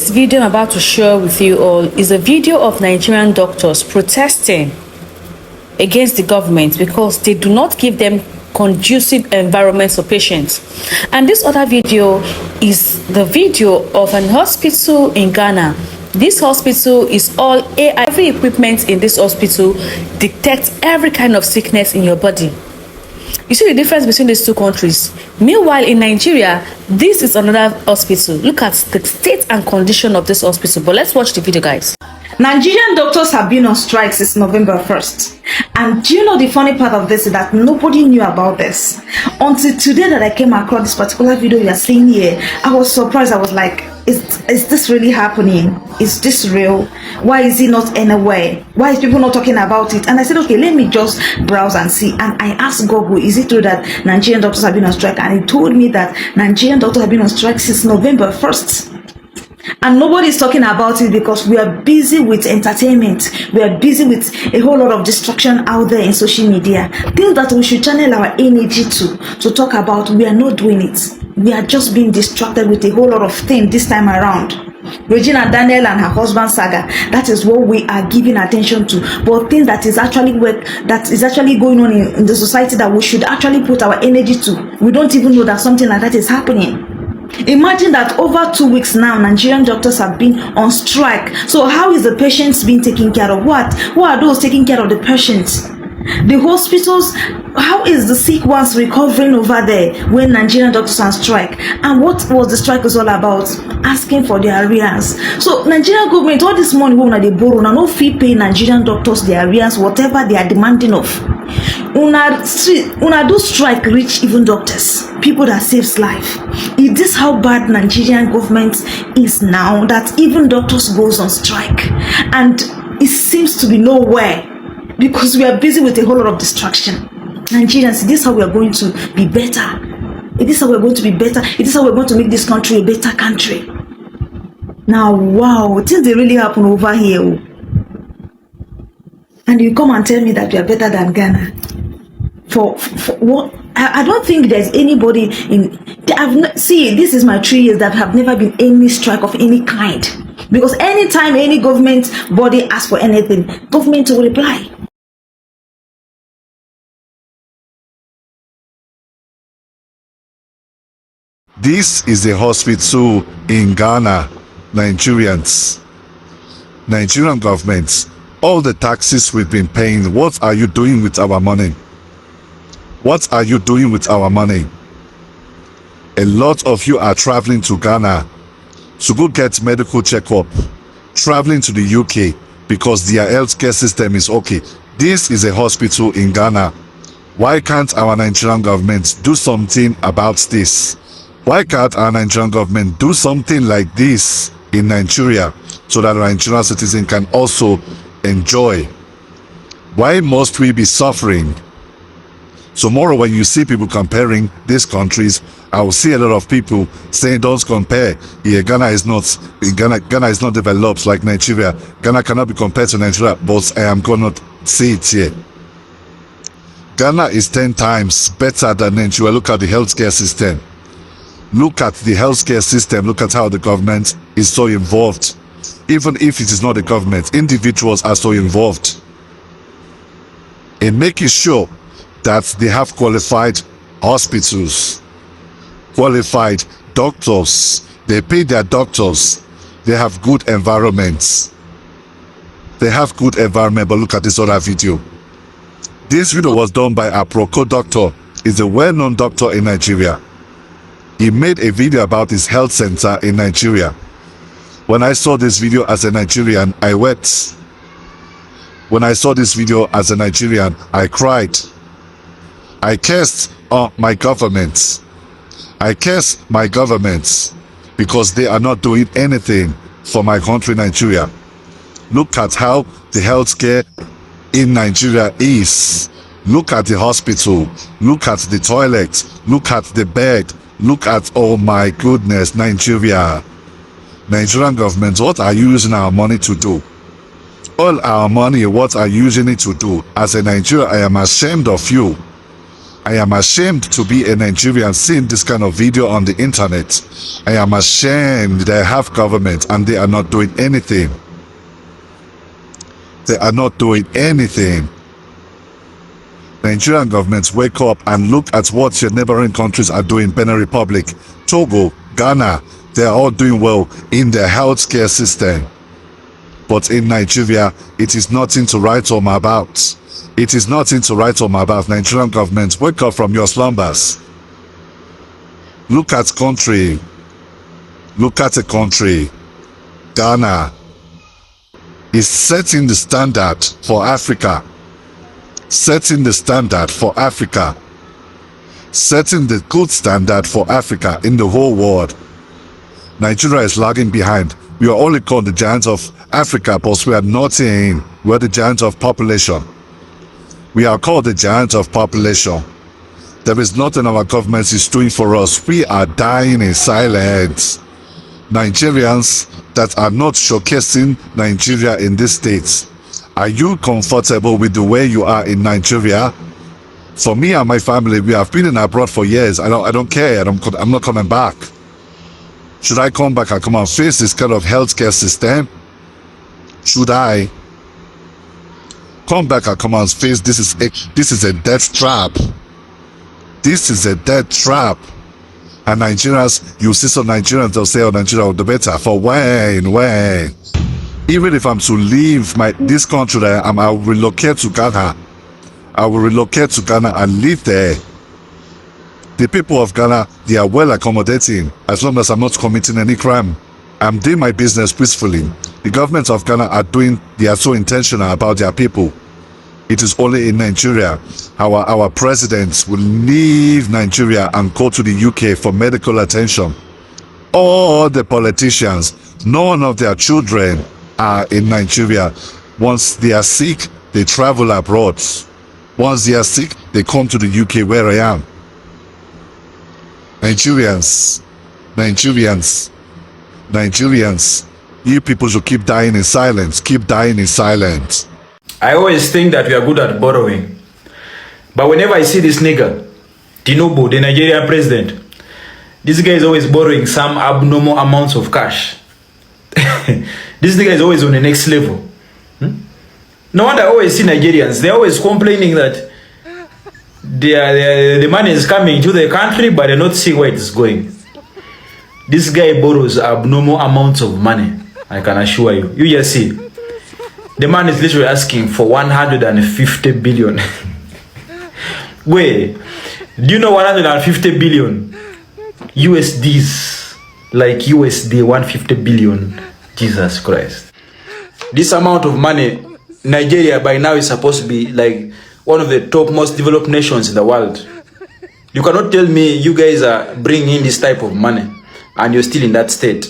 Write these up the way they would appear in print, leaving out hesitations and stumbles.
This video I'm about to share with you all is a video of Nigerian doctors protesting against the government because they do not give them conducive environments for patients. And this other video is the video of an hospital in Ghana. This hospital is all AI. Every equipment in this hospital detects every kind of sickness in your body. You see the difference between these two countries. Meanwhile, in Nigeria, this is another hospital. Look at the state and condition of this hospital. But let's watch the video, guys. Nigerian doctors have been on strike since November 1st. And do you know the funny part of this is that nobody knew about this. Until today that I came across this particular video you are seeing here, I was surprised. I was like, is this really happening? Is this real? Why is it not anywhere? Why is people not talking about it? And I said, okay, let me just browse and see. And I asked Google, is it true that Nigerian doctors have been on strike? And it told me that Nigerian doctors have been on strike since November 1st. And nobody is talking about it because we are busy with entertainment. We are busy with a whole lot of distraction out there in social media. Things that we should channel our energy to talk about, we are not doing it. We are just being distracted with a whole lot of things this time around. Regina Daniel and her husband saga, that is what we are giving attention to. But things that is actually going on in the society that we should actually put our energy to, we don't even know that something like that is happening. Imagine that over 2 weeks now, Nigerian doctors have been on strike. So how is the patients being taken care of? Who are those taking care of the patients? The hospitals, how is the sick ones recovering over there when Nigerian doctors are on strike? And what was the strike is all about? Asking for their arrears. So Nigerian government, all this money when they borrow, now no fee pay Nigerian doctors their arrears, whatever they are demanding of. Una do strike reach even doctors, people that saves life. Is this how bad Nigerian government is now, that even doctors goes on strike? And it seems to be nowhere because we are busy with a whole lot of distraction. Nigerians, this is how we are going to be better. It is how we're going to be better. It is how we're going to make this country a better country. Now, wow, things they really happen over here. And you come and tell me that we are better than Ghana. For what? I don't think there's anybody in. See, this is my 3 years that have never been any strike of any kind. Because anytime any government body asks for anything, government will reply. This is a hospital in Ghana. Nigerian government, all the taxes we've been paying, what are you doing with our money? What are you doing with our money? A lot of you are traveling to Ghana to go get medical checkup, traveling to the UK because their healthcare system is okay. This is a hospital in Ghana. Why can't our Nigerian government do something about this? Why can't our Nigerian government do something like this in Nigeria so that our Nigerian citizen can also enjoy? Why must we be suffering? Tomorrow when you see people comparing these countries, I will see a lot of people saying don't compare. Yeah, Ghana is not developed like Nigeria. Ghana cannot be compared to Nigeria, but I am gonna see it here. Ghana is 10 times better than Nigeria. Look at the healthcare system. Look at the healthcare system. Look at how the government is so involved. Even if it is not the government, individuals are so involved in making sure that they have qualified hospitals, qualified doctors. They pay their doctors. They have good environments. They have good environment. But look at this other video. This video was done by a Aproko doctor. He's a well-known doctor in Nigeria. He made a video about his health center in Nigeria. When I saw this video as a Nigerian, I wept. When I saw this video as a Nigerian, I cried. I cursed my government. I cursed my government because they are not doing anything for my country, Nigeria. Look at how the healthcare in Nigeria is. Look at the hospital. Look at the toilet. Look at the bed. Look at, oh my goodness, Nigeria. Nigerian government, what are you using our money to do? All our money, what are you using it to do? As a Nigerian, I am ashamed of you. I am ashamed to be a Nigerian seeing this kind of video on the internet. I am ashamed they have government and they are not doing anything. They are not doing anything. Nigerian governments, wake up and look at what your neighboring countries are doing. Benin Republic, Togo, Ghana, they are all doing well in their healthcare system. But in Nigeria, it is nothing to write home about. It is nothing to write home about. Nigerian government, wake up from your slumbers. Look at country. Look at a country. Ghana is setting the standard for Africa. Setting the standard for Africa. Setting the good standard for Africa in the whole world. Nigeria is lagging behind. We are only called the giants of Africa, but we are nothing. We are the giants of population. We are called the giants of population. There is nothing our government is doing for us. We are dying in silence. Nigerians that are not showcasing Nigeria in these states. Are you comfortable with the way you are in Nigeria? For me and my family, we have been in abroad for years. I don't care. I'm not coming back. Should I come back and come and face this kind of healthcare system? Should I come back and come and face this is a death trap. This is a death trap. And Nigerians, you see some Nigerians, they'll say, oh, Nigeria, the better. For when? Even if I'm to leave this country, I will relocate to Ghana. I will relocate to Ghana and live there. The people of Ghana, they are well accommodating as long as I'm not committing any crime. I'm doing my business peacefully. The government of Ghana they are so intentional about their people. It is only in Nigeria our presidents will leave Nigeria and go to the UK for medical attention. All the politicians, none of their children are in Nigeria. Once they are sick, they travel abroad. Once they are sick, they come to the UK where I am. Nigerians, you people should keep dying in silence. Keep dying in silence. I always think that we are good at borrowing. But whenever I see this nigga, Tinubu, the Nigerian president, this guy is always borrowing some abnormal amounts of cash. This nigga is always on the next level. No wonder I always see Nigerians, they're always complaining that the money is coming to the country, but they're not seeing where it's going. This guy borrows abnormal amounts of money, I can assure you. You just see. The man is literally asking for 150 billion. Wait, do you know 150 billion USDs? Like USD 150 billion. Jesus Christ. This amount of money, Nigeria by now is supposed to be like one of the top most developed nations in the world. You cannot tell me you guys are bringing in this type of money and you're still in that state.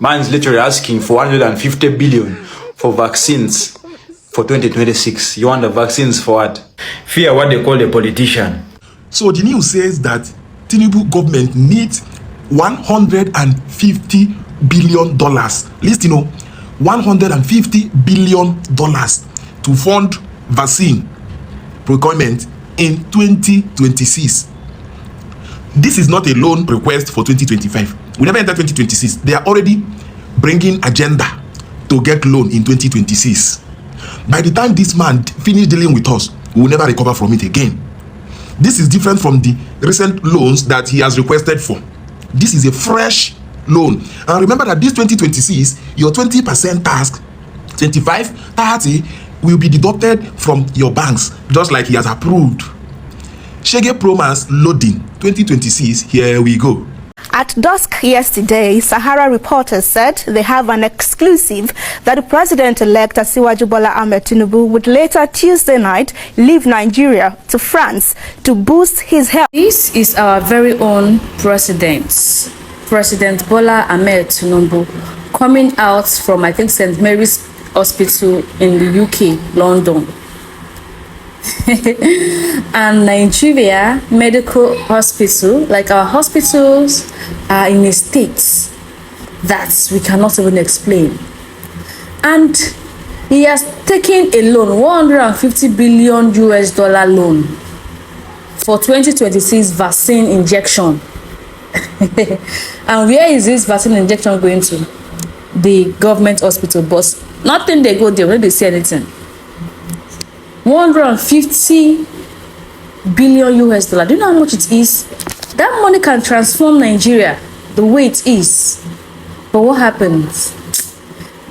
Man's literally asking for 150 billion for vaccines for 2026. You want the vaccines for what? Fear what they call a politician. So the news says that Tinubu government needs $150 billion. Listen, $150 billion to fund vaccine procurement in 2026. This is not a loan request for 2025. We never enter 2026. They are already bringing agenda to get loan in 2026. By the time this man finish dealing with us, we will never recover from it again. This is different from the recent loans that he has requested for. This is a fresh loan. And remember that this 2026, your 20% tax, 25, 30 will be deducted from your banks, just like he has approved. Shege Promise loading 2026, here we go. At dusk yesterday, Sahara reporters said they have an exclusive that the president-elect Asiwaju Bola Ahmed Tinubu would later Tuesday night leave Nigeria to France to boost his health. This is our very own President Bola Ahmed Tinubu, coming out from, I think, St. Mary's Hospital in the UK, London. And Nigeria Medical Hospital, like our hospitals, are in a state that we cannot even explain. And he has taken a loan, $150 billion loan, for 2026 vaccine injection. And where is this vaccine injection going to? The government hospital. But nothing they go there when they say anything. 150 billion US dollar. Do you know how much it is? That money can transform Nigeria the way it is. But what happens?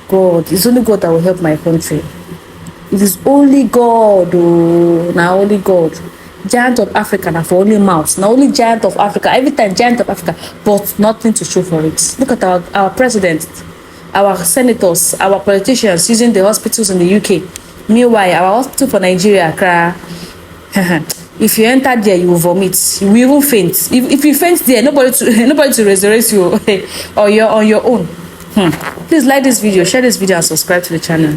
God, it's only God that will help my country. It is only God, oh, now only God. Giant of Africa, now for only mouths. Now only giant of Africa. Every time giant of Africa, but nothing to show for it. Look at our president, our senators, our politicians using the hospitals in the UK. Meanwhile, our hospital for Nigeria, if you enter there, you will vomit. You will even faint. If you faint there, nobody to resurrect you or you're on your own. Please like this video, share this video, and subscribe to the channel.